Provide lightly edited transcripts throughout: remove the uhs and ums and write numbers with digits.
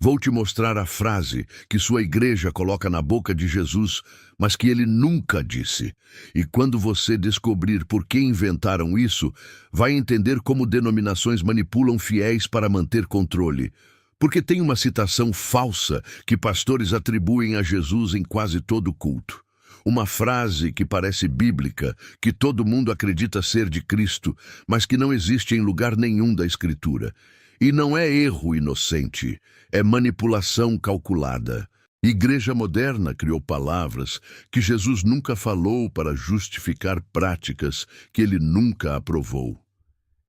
Vou te mostrar a frase que sua igreja coloca na boca de Jesus, mas que ele nunca disse. E quando você descobrir por que inventaram isso, vai entender como denominações manipulam fiéis para manter controle. Porque tem uma citação falsa que pastores atribuem a Jesus em quase todo culto. Uma frase que parece bíblica, que todo mundo acredita ser de Cristo, mas que não existe em lugar nenhum da Escritura. E não é erro inocente, é manipulação calculada. Igreja moderna criou palavras que Jesus nunca falou para justificar práticas que ele nunca aprovou.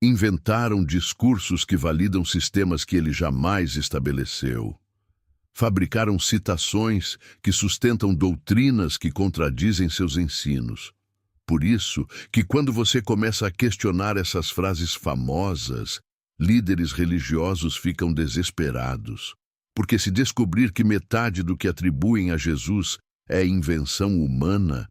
Inventaram discursos que validam sistemas que ele jamais estabeleceu. Fabricaram citações que sustentam doutrinas que contradizem seus ensinos. Por isso que quando você começa a questionar essas frases famosas, líderes religiosos ficam desesperados, porque se descobrir que metade do que atribuem a Jesus é invenção humana,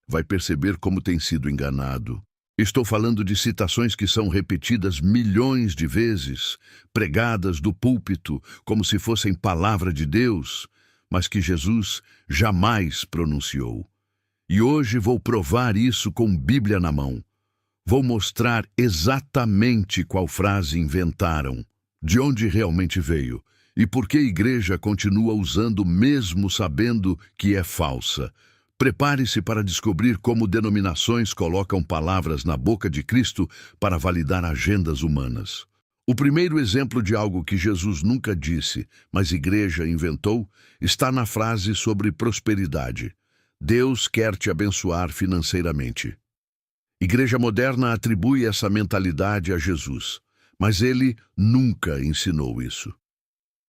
vai perceber como tem sido enganado. Estou falando de citações que são repetidas milhões de vezes, pregadas do púlpito como se fossem palavra de Deus, mas que Jesus jamais pronunciou. E hoje vou provar isso com Bíblia na mão. Vou mostrar exatamente qual frase inventaram, de onde realmente veio e por que a igreja continua usando mesmo sabendo que é falsa. Prepare-se para descobrir como denominações colocam palavras na boca de Cristo para validar agendas humanas. O primeiro exemplo de algo que Jesus nunca disse, mas a igreja inventou, está na frase sobre prosperidade. Deus quer te abençoar financeiramente. Igreja moderna atribui essa mentalidade a Jesus, mas ele nunca ensinou isso.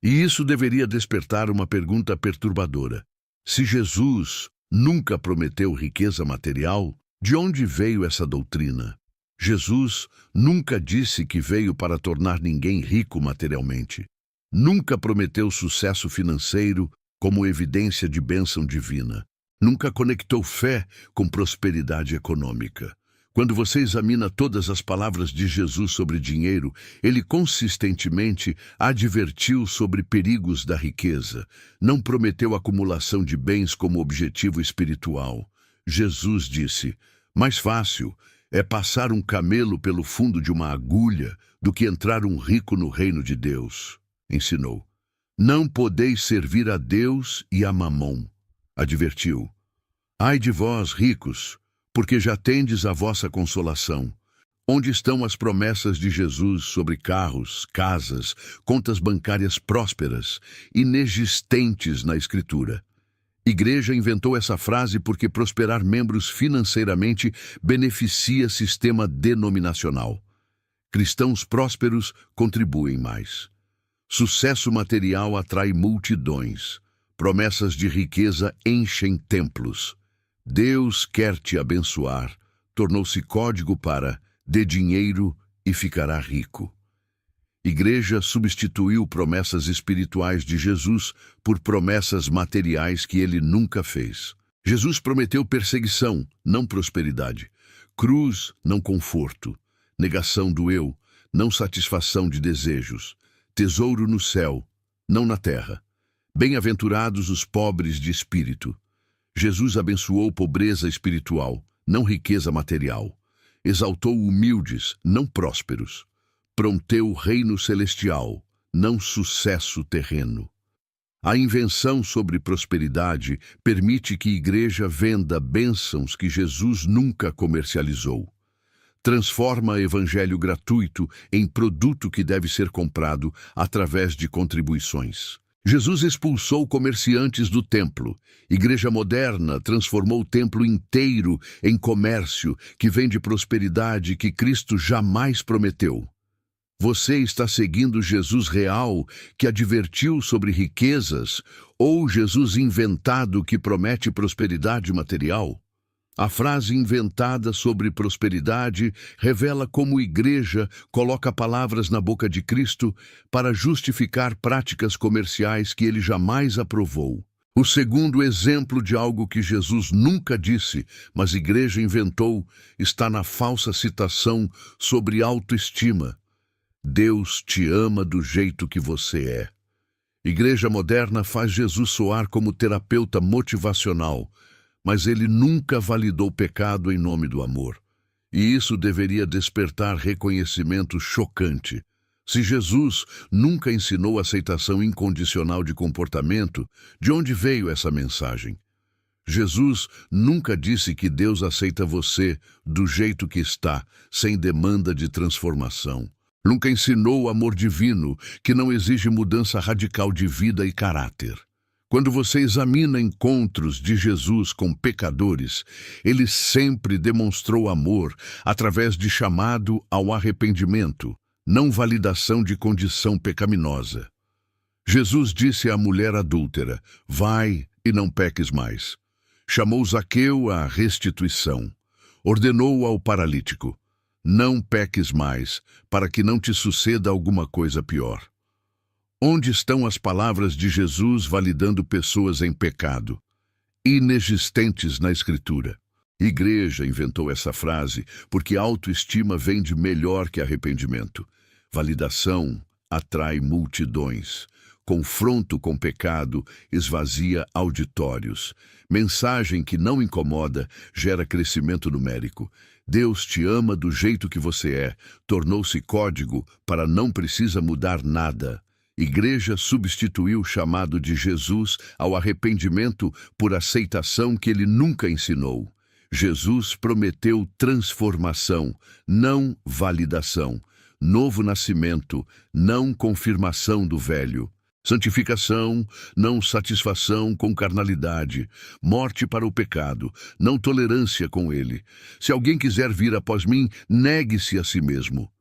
E isso deveria despertar uma pergunta perturbadora. Se Jesus nunca prometeu riqueza material, de onde veio essa doutrina? Jesus nunca disse que veio para tornar ninguém rico materialmente. Nunca prometeu sucesso financeiro como evidência de bênção divina. Nunca conectou fé com prosperidade econômica. Quando você examina todas as palavras de Jesus sobre dinheiro, ele consistentemente advertiu sobre perigos da riqueza. Não prometeu acumulação de bens como objetivo espiritual. Jesus disse: mais fácil é passar um camelo pelo fundo de uma agulha do que entrar um rico no reino de Deus. Ensinou: não podeis servir a Deus e a Mamom. Advertiu: ai de vós, ricos, porque já tendes a vossa consolação. Onde estão as promessas de Jesus sobre carros, casas, contas bancárias prósperas, inexistentes na Escritura? Igreja inventou essa frase porque prosperar membros financeiramente beneficia sistema denominacional. Cristãos prósperos contribuem mais. Sucesso material atrai multidões. Promessas de riqueza enchem templos. Deus quer te abençoar, tornou-se código para dê dinheiro e ficará rico. Igreja substituiu promessas espirituais de Jesus por promessas materiais que ele nunca fez. Jesus prometeu perseguição, não prosperidade. Cruz, não conforto. Negação do eu, não satisfação de desejos. Tesouro no céu, não na terra. Bem-aventurados os pobres de espírito. Jesus abençoou pobreza espiritual, não riqueza material. Exaltou humildes, não prósperos. Prometeu o reino celestial, não sucesso terreno. A invenção sobre prosperidade permite que a igreja venda bênçãos que Jesus nunca comercializou. Transforma evangelho gratuito em produto que deve ser comprado através de contribuições. Jesus expulsou comerciantes do templo. Igreja moderna transformou o templo inteiro em comércio que vende prosperidade que Cristo jamais prometeu. Você está seguindo Jesus real, que advertiu sobre riquezas, ou Jesus inventado que promete prosperidade material? A frase inventada sobre prosperidade revela como a igreja coloca palavras na boca de Cristo para justificar práticas comerciais que ele jamais aprovou. O segundo exemplo de algo que Jesus nunca disse, mas a igreja inventou, está na falsa citação sobre autoestima. Deus te ama do jeito que você é. Igreja moderna faz Jesus soar como terapeuta motivacional, mas ele nunca validou pecado em nome do amor. E isso deveria despertar reconhecimento chocante. Se Jesus nunca ensinou aceitação incondicional de comportamento, de onde veio essa mensagem? Jesus nunca disse que Deus aceita você do jeito que está, sem demanda de transformação. Nunca ensinou o amor divino, que não exige mudança radical de vida e caráter. Quando você examina encontros de Jesus com pecadores, ele sempre demonstrou amor através de chamado ao arrependimento, não validação de condição pecaminosa. Jesus disse à mulher adúltera: vai e não peques mais. Chamou Zaqueu à restituição. Ordenou ao paralítico: não peques mais, para que não te suceda alguma coisa pior. Onde estão as palavras de Jesus validando pessoas em pecado? Inexistentes na Escritura. Igreja inventou essa frase porque autoestima vende melhor que arrependimento. Validação atrai multidões. Confronto com pecado esvazia auditórios. Mensagem que não incomoda gera crescimento numérico. Deus te ama do jeito que você é. Tornou-se código para não precisa mudar nada. Igreja substituiu o chamado de Jesus ao arrependimento por aceitação que ele nunca ensinou. Jesus prometeu transformação, não validação. Novo nascimento, não confirmação do velho. Santificação, não satisfação com carnalidade. Morte para o pecado, não tolerância com ele. Se alguém quiser vir após mim, negue-se a si mesmo.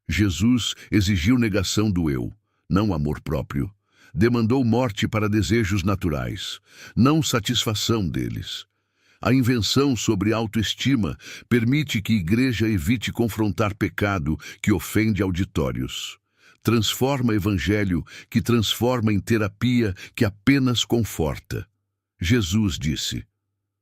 Jesus exigiu negação do eu, não amor próprio. Demandou morte para desejos naturais, não satisfação deles. A invenção sobre autoestima permite que a igreja evite confrontar pecado que ofende auditórios. Transforma evangelho que transforma em terapia que apenas conforta. Jesus disse: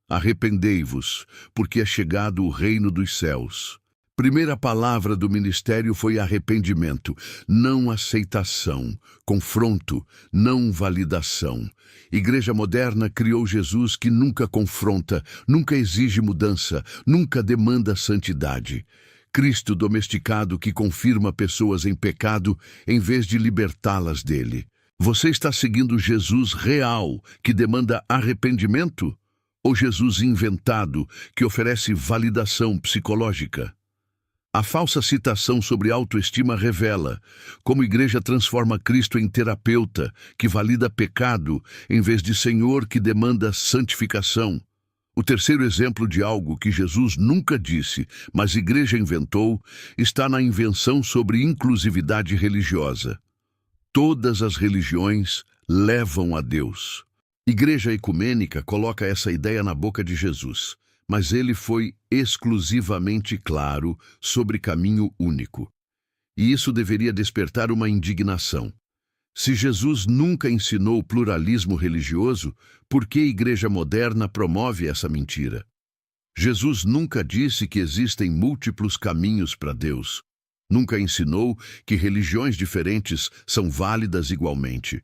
arrependei-vos, porque é chegado o reino dos céus. Primeira palavra do ministério foi arrependimento, não aceitação, confronto, não validação. Igreja moderna criou Jesus que nunca confronta, nunca exige mudança, nunca demanda santidade. Cristo domesticado que confirma pessoas em pecado em vez de libertá-las dele. Você está seguindo Jesus real que demanda arrependimento? Ou Jesus inventado que oferece validação psicológica? A falsa citação sobre autoestima revela como a igreja transforma Cristo em terapeuta que valida pecado em vez de Senhor que demanda santificação. O terceiro exemplo de algo que Jesus nunca disse, mas a igreja inventou, está na invenção sobre inclusividade religiosa. Todas as religiões levam a Deus. Igreja ecumênica coloca essa ideia na boca de Jesus, mas ele foi exclusivamente claro sobre caminho único. E isso deveria despertar uma indignação. Se Jesus nunca ensinou pluralismo religioso, por que a igreja moderna promove essa mentira? Jesus nunca disse que existem múltiplos caminhos para Deus. Nunca ensinou que religiões diferentes são válidas igualmente.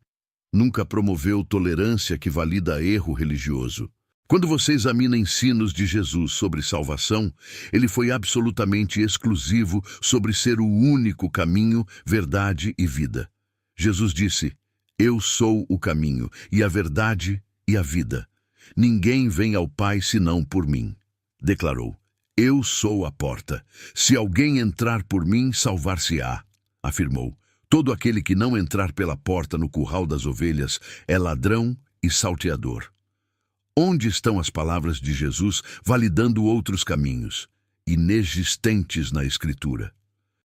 Nunca promoveu tolerância que valida erro religioso. Quando você examina ensinos de Jesus sobre salvação, ele foi absolutamente exclusivo sobre ser o único caminho, verdade e vida. Jesus disse: eu sou o caminho, e a verdade e a vida. Ninguém vem ao Pai senão por mim. Declarou: eu sou a porta. Se alguém entrar por mim, salvar-se-á. Afirmou: todo aquele que não entrar pela porta no curral das ovelhas é ladrão e salteador. Onde estão as palavras de Jesus validando outros caminhos, inexistentes na Escritura?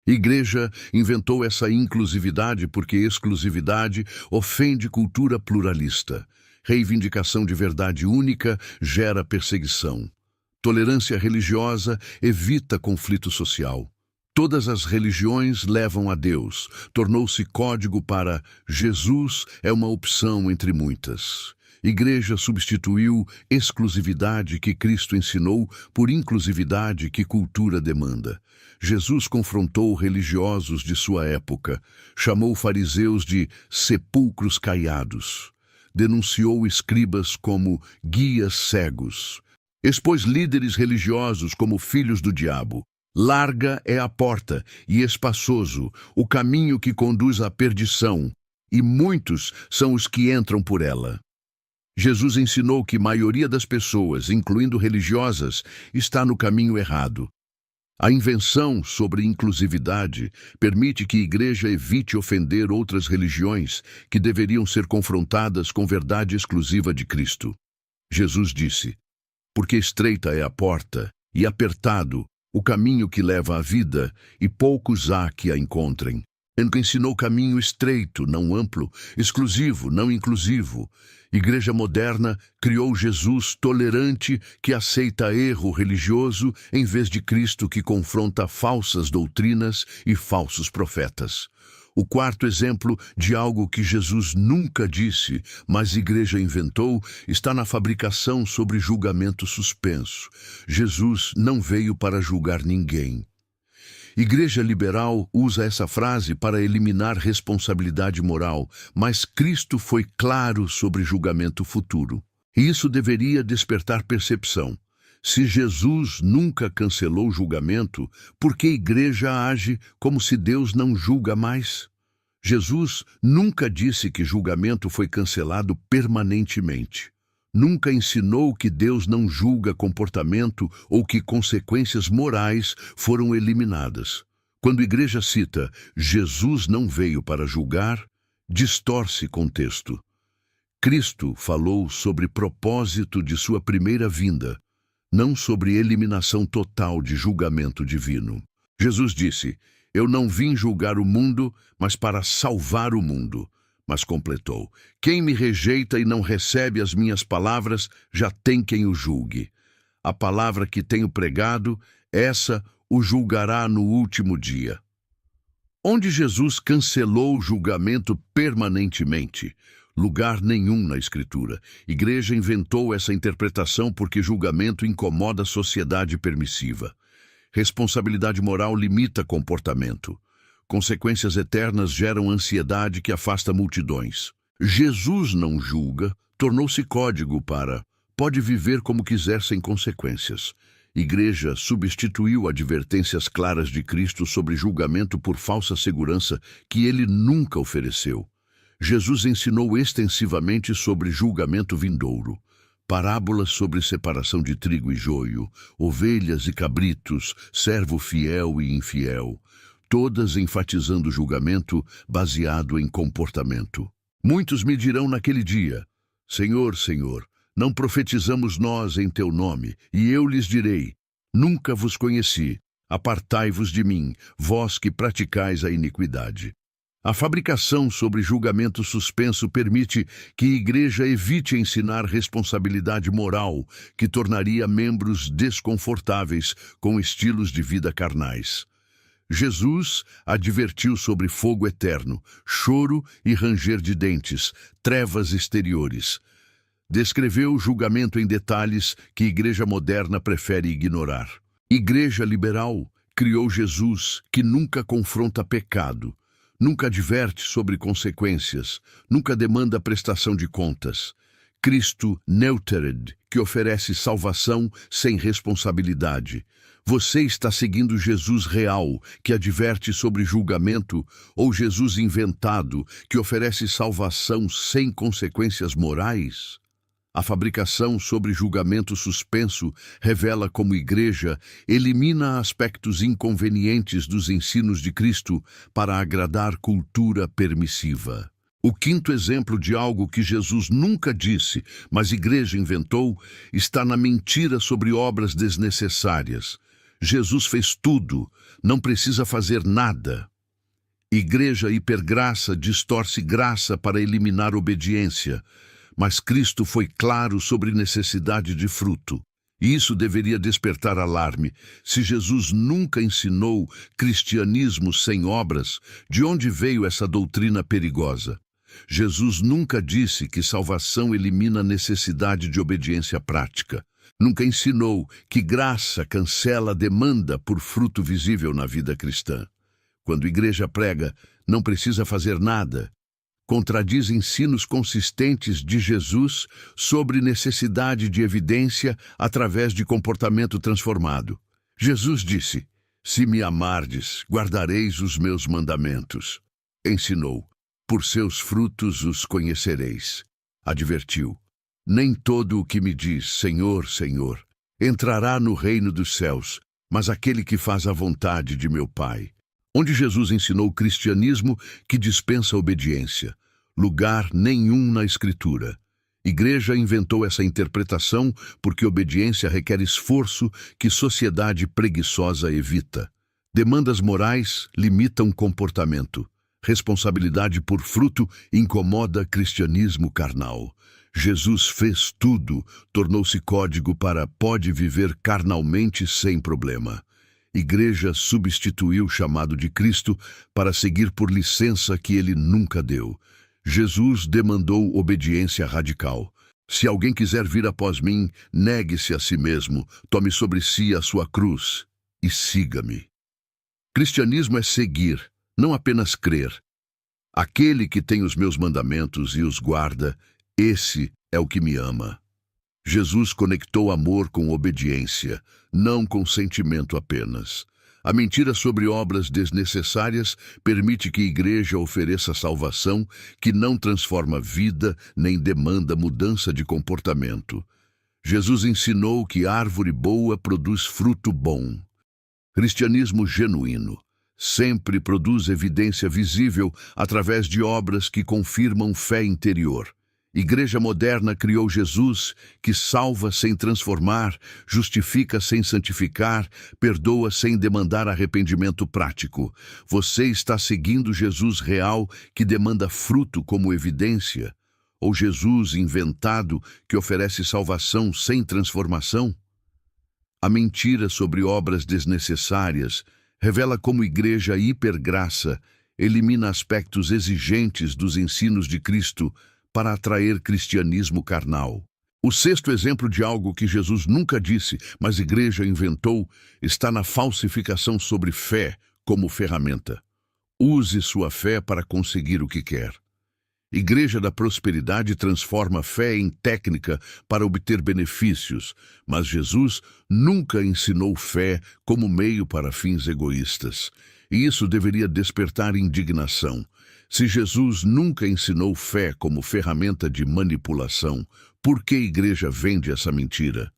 Igreja inventou essa inclusividade porque exclusividade ofende cultura pluralista. Reivindicação de verdade única gera perseguição. Tolerância religiosa evita conflito social. Todas as religiões levam a Deus. Tornou-se código para Jesus é uma opção entre muitas. Igreja substituiu exclusividade que Cristo ensinou por inclusividade que cultura demanda. Jesus confrontou religiosos de sua época, chamou fariseus de sepulcros caiados, denunciou escribas como guias cegos, expôs líderes religiosos como filhos do diabo. Larga é a porta e espaçoso o caminho que conduz à perdição, e muitos são os que entram por ela. Jesus ensinou que a maioria das pessoas, incluindo religiosas, está no caminho errado. A invenção sobre inclusividade permite que a igreja evite ofender outras religiões que deveriam ser confrontadas com a verdade exclusiva de Cristo. Jesus disse: porque estreita é a porta e apertado o caminho que leva à vida, e poucos há que a encontrem. Ele ensinou caminho estreito, não amplo, exclusivo, não inclusivo. Igreja moderna criou Jesus tolerante que aceita erro religioso em vez de Cristo que confronta falsas doutrinas e falsos profetas. O quarto exemplo de algo que Jesus nunca disse, mas a igreja inventou, está na fabricação sobre julgamento suspenso. Jesus não veio para julgar ninguém. Igreja liberal usa essa frase para eliminar responsabilidade moral, mas Cristo foi claro sobre julgamento futuro. E isso deveria despertar percepção. Se Jesus nunca cancelou o julgamento, por que a igreja age como se Deus não julga mais? Jesus nunca disse que julgamento foi cancelado permanentemente. Nunca ensinou que Deus não julga comportamento ou que consequências morais foram eliminadas. Quando a igreja cita Jesus não veio para julgar, distorce contexto. Cristo falou sobre propósito de sua primeira vinda, não sobre eliminação total de julgamento divino. Jesus disse: eu não vim julgar o mundo, mas para salvar o mundo. Mas completou: quem me rejeita e não recebe as minhas palavras, já tem quem o julgue. A palavra que tenho pregado, essa o julgará no último dia. Onde Jesus cancelou o julgamento permanentemente? Lugar nenhum na Escritura. Igreja inventou essa interpretação porque julgamento incomoda a sociedade permissiva. Responsabilidade moral limita comportamento. Consequências eternas geram ansiedade que afasta multidões. Jesus não julga, tornou-se código para pode viver como quiser sem consequências. Igreja substituiu advertências claras de Cristo sobre julgamento por falsa segurança que ele nunca ofereceu. Jesus ensinou extensivamente sobre julgamento vindouro. Parábolas sobre separação de trigo e joio, ovelhas e cabritos, servo fiel e infiel, todas enfatizando o julgamento baseado em comportamento. Muitos me dirão naquele dia: Senhor, Senhor, não profetizamos nós em teu nome? E eu lhes direi: nunca vos conheci, apartai-vos de mim, vós que praticais a iniquidade. A fabricação sobre julgamento suspenso permite que a igreja evite ensinar responsabilidade moral, que tornaria membros desconfortáveis com estilos de vida carnais. Jesus advertiu sobre fogo eterno, choro e ranger de dentes, trevas exteriores. Descreveu o julgamento em detalhes que a igreja moderna prefere ignorar. Igreja liberal criou Jesus, que nunca confronta pecado, nunca adverte sobre consequências, nunca demanda prestação de contas. Cristo Neutered, que oferece salvação sem responsabilidade. Você está seguindo Jesus real, que adverte sobre julgamento, ou Jesus inventado, que oferece salvação sem consequências morais? A fabricação sobre julgamento suspenso revela como a igreja elimina aspectos inconvenientes dos ensinos de Cristo para agradar cultura permissiva. O quinto exemplo de algo que Jesus nunca disse, mas a igreja inventou, está na mentira sobre obras desnecessárias. Jesus fez tudo, não precisa fazer nada. Igreja hipergraça distorce graça para eliminar obediência, mas Cristo foi claro sobre necessidade de fruto. E isso deveria despertar alarme. Se Jesus nunca ensinou cristianismo sem obras, de onde veio essa doutrina perigosa? Jesus nunca disse que salvação elimina a necessidade de obediência prática. Nunca ensinou que graça cancela a demanda por fruto visível na vida cristã. Quando a igreja prega, não precisa fazer nada, contradiz ensinos consistentes de Jesus sobre necessidade de evidência através de comportamento transformado. Jesus disse: "Se me amardes, guardareis os meus mandamentos." Ensinou: "Por seus frutos os conhecereis." Advertiu: "Nem todo o que me diz, Senhor, Senhor, entrará no reino dos céus, mas aquele que faz a vontade de meu Pai." Onde Jesus ensinou o cristianismo que dispensa obediência. Lugar nenhum na Escritura. Igreja inventou essa interpretação porque obediência requer esforço que sociedade preguiçosa evita. Demandas morais limitam comportamento. Responsabilidade por fruto incomoda cristianismo carnal. Jesus fez tudo, tornou-se código para pode viver carnalmente sem problema. Igreja substituiu o chamado de Cristo para seguir por licença que ele nunca deu. Jesus demandou obediência radical. Se alguém quiser vir após mim, negue-se a si mesmo, tome sobre si a sua cruz e siga-me. Cristianismo é seguir, não apenas crer. Aquele que tem os meus mandamentos e os guarda, esse é o que me ama. Jesus conectou amor com obediência, não com sentimento apenas. A mentira sobre obras desnecessárias permite que a igreja ofereça salvação que não transforma vida nem demanda mudança de comportamento. Jesus ensinou que árvore boa produz fruto bom. Cristianismo genuíno sempre produz evidência visível através de obras que confirmam fé interior. Igreja moderna criou Jesus, que salva sem transformar, justifica sem santificar, perdoa sem demandar arrependimento prático. Você está seguindo Jesus real, que demanda fruto como evidência? Ou Jesus inventado, que oferece salvação sem transformação? A mentira sobre obras desnecessárias revela como igreja hipergraça elimina aspectos exigentes dos ensinos de Cristo para atrair cristianismo carnal. O sexto exemplo de algo que Jesus nunca disse, mas a igreja inventou, está na falsificação sobre fé como ferramenta. Use sua fé para conseguir o que quer. Igreja da prosperidade transforma fé em técnica para obter benefícios, mas Jesus nunca ensinou fé como meio para fins egoístas. E isso deveria despertar indignação. Se Jesus nunca ensinou fé como ferramenta de manipulação, por que a igreja vende essa mentira?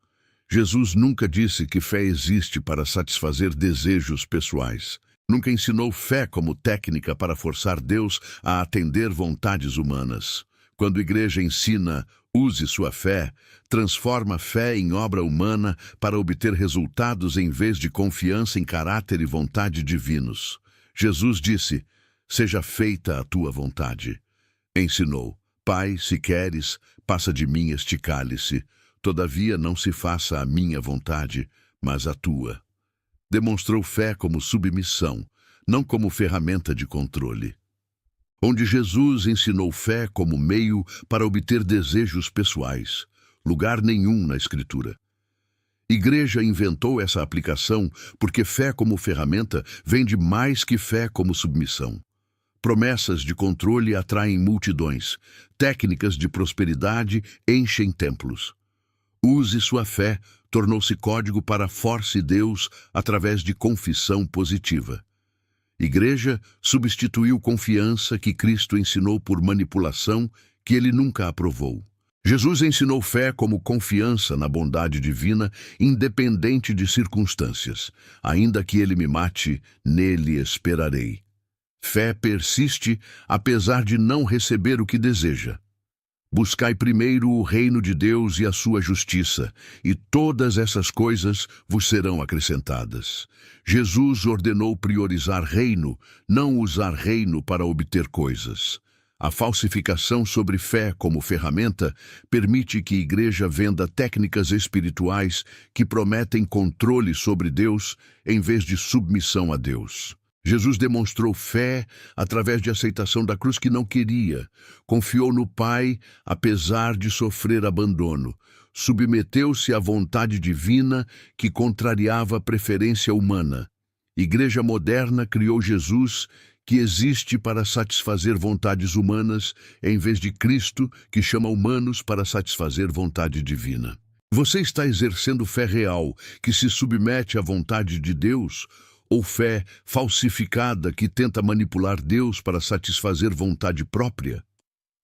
Jesus nunca disse que fé existe para satisfazer desejos pessoais. Nunca ensinou fé como técnica para forçar Deus a atender vontades humanas. Quando a igreja ensina, use sua fé, transforma a fé em obra humana para obter resultados em vez de confiança em caráter e vontade divinos. Jesus disse: "Seja feita a tua vontade." Ensinou: "Pai, se queres, passa de mim este cálice. Todavia não se faça a minha vontade, mas a tua." Demonstrou fé como submissão, não como ferramenta de controle. Onde Jesus ensinou fé como meio para obter desejos pessoais, lugar nenhum na Escritura. Igreja inventou essa aplicação porque fé como ferramenta vende mais que fé como submissão. Promessas de controle atraem multidões. Técnicas de prosperidade enchem templos. Use sua fé tornou-se código para force Deus através de confissão positiva. Igreja substituiu confiança que Cristo ensinou por manipulação que ele nunca aprovou. Jesus ensinou fé como confiança na bondade divina, independente de circunstâncias. Ainda que ele me mate, nele esperarei. Fé persiste apesar de não receber o que deseja. Buscai primeiro o reino de Deus e a sua justiça, e todas essas coisas vos serão acrescentadas. Jesus ordenou priorizar reino, não usar reino para obter coisas. A falsificação sobre fé como ferramenta permite que a igreja venda técnicas espirituais que prometem controle sobre Deus em vez de submissão a Deus. Jesus demonstrou fé através de aceitação da cruz que não queria, confiou no Pai apesar de sofrer abandono, submeteu-se à vontade divina que contrariava a preferência humana. Igreja moderna criou Jesus, que existe para satisfazer vontades humanas, em vez de Cristo, que chama humanos para satisfazer vontade divina. Você está exercendo fé real, que se submete à vontade de Deus, ou fé falsificada que tenta manipular Deus para satisfazer vontade própria?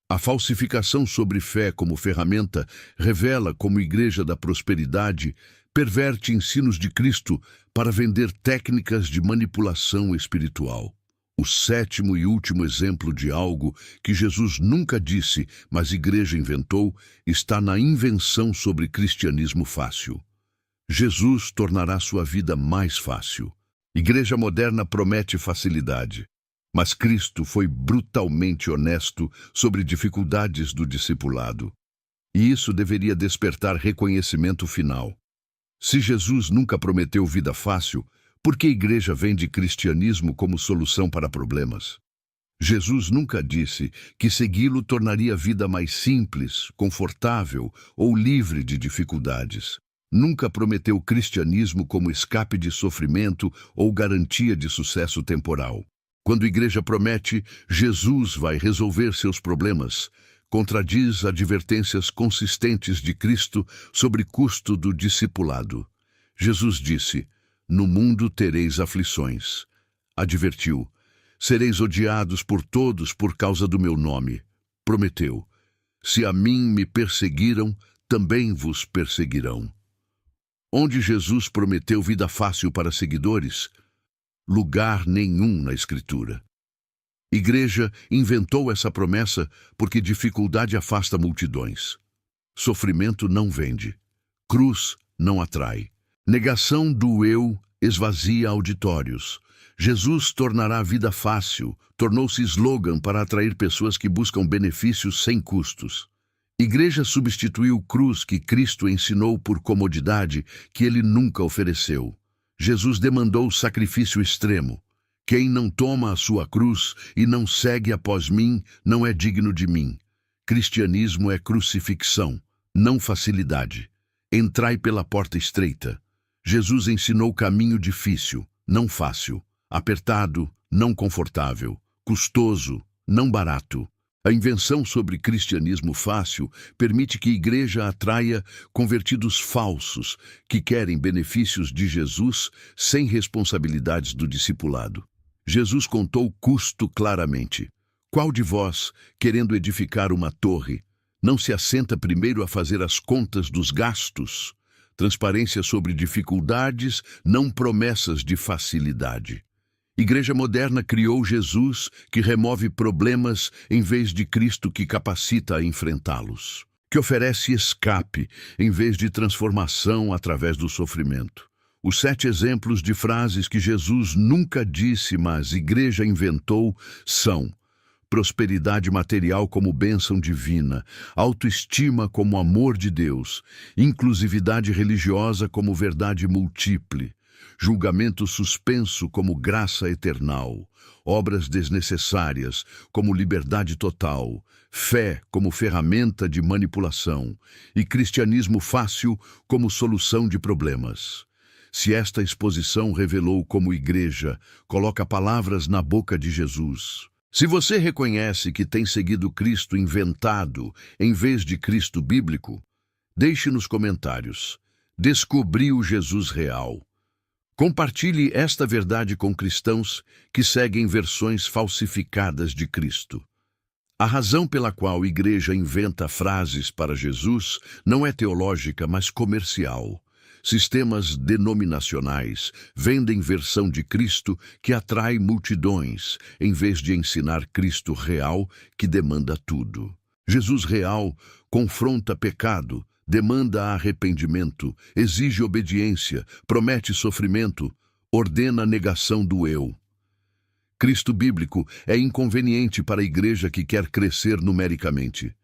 A falsificação sobre fé como ferramenta revela como igreja da prosperidade perverte ensinos de Cristo para vender técnicas de manipulação espiritual. O sétimo e último exemplo de algo que Jesus nunca disse, mas a igreja inventou, está na invenção sobre cristianismo fácil. Jesus tornará sua vida mais fácil. Igreja moderna promete facilidade, mas Cristo foi brutalmente honesto sobre dificuldades do discipulado. E isso deveria despertar reconhecimento final. Se Jesus nunca prometeu vida fácil, por que a igreja vende cristianismo como solução para problemas? Jesus nunca disse que segui-lo tornaria a vida mais simples, confortável ou livre de dificuldades. Nunca prometeu o cristianismo como escape de sofrimento ou garantia de sucesso temporal. Quando a igreja promete, Jesus vai resolver seus problemas, contradiz advertências consistentes de Cristo sobre custo do discipulado. Jesus disse: "No mundo tereis aflições." Advertiu: "Sereis odiados por todos por causa do meu nome." Prometeu: "Se a mim me perseguiram, também vos perseguirão." Onde Jesus prometeu vida fácil para seguidores, lugar nenhum na Escritura. Igreja inventou essa promessa porque dificuldade afasta multidões. Sofrimento não vende. Cruz não atrai. Negação do eu esvazia auditórios. Jesus tornará a vida fácil, tornou-se slogan para atrair pessoas que buscam benefícios sem custos. Igreja substituiu cruz que Cristo ensinou por comodidade que ele nunca ofereceu. Jesus demandou sacrifício extremo. Quem não toma a sua cruz e não segue após mim, não é digno de mim. Cristianismo é crucifixão, não facilidade. Entrai pela porta estreita. Jesus ensinou caminho difícil, não fácil. Apertado, não confortável. Custoso, não barato. A invenção sobre cristianismo fácil permite que a igreja atraia convertidos falsos que querem benefícios de Jesus sem responsabilidades do discipulado. Jesus contou o custo claramente. Qual de vós, querendo edificar uma torre, não se assenta primeiro a fazer as contas dos gastos? Transparência sobre dificuldades, não promessas de facilidade. Igreja moderna criou Jesus, que remove problemas em vez de Cristo, que capacita a enfrentá-los, que oferece escape em vez de transformação através do sofrimento. Os 7 exemplos de frases que Jesus nunca disse, mas a igreja inventou, são: prosperidade material como bênção divina, autoestima como amor de Deus, inclusividade religiosa como verdade múltiple, julgamento suspenso como graça eternal, obras desnecessárias como liberdade total, fé como ferramenta de manipulação e cristianismo fácil como solução de problemas. Se esta exposição revelou como igreja coloca palavras na boca de Jesus, se você reconhece que tem seguido Cristo inventado em vez de Cristo bíblico, deixe nos comentários: descobri o Jesus real. Compartilhe esta verdade com cristãos que seguem versões falsificadas de Cristo. A razão pela qual a igreja inventa frases para Jesus não é teológica, mas comercial. Sistemas denominacionais vendem versão de Cristo que atrai multidões, em vez de ensinar Cristo real, que demanda tudo. Jesus real confronta pecado, demanda arrependimento, exige obediência, promete sofrimento, ordena a negação do eu. Cristo bíblico é inconveniente para a igreja que quer crescer numericamente.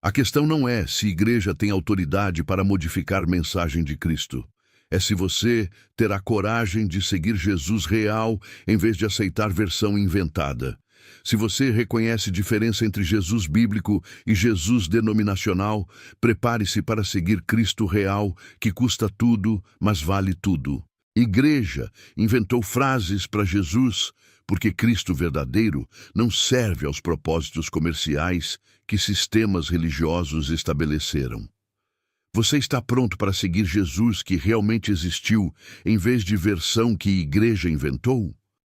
A questão não é se a igreja tem autoridade para modificar a mensagem de Cristo. É se você terá coragem de seguir Jesus real em vez de aceitar versão inventada. Se você reconhece diferença entre Jesus bíblico e Jesus denominacional, prepare-se para seguir Cristo real, que custa tudo, mas vale tudo. Igreja inventou frases para Jesus, porque Cristo verdadeiro não serve aos propósitos comerciais que sistemas religiosos estabeleceram. Você está pronto para seguir Jesus que realmente existiu, em vez de versão que igreja inventou?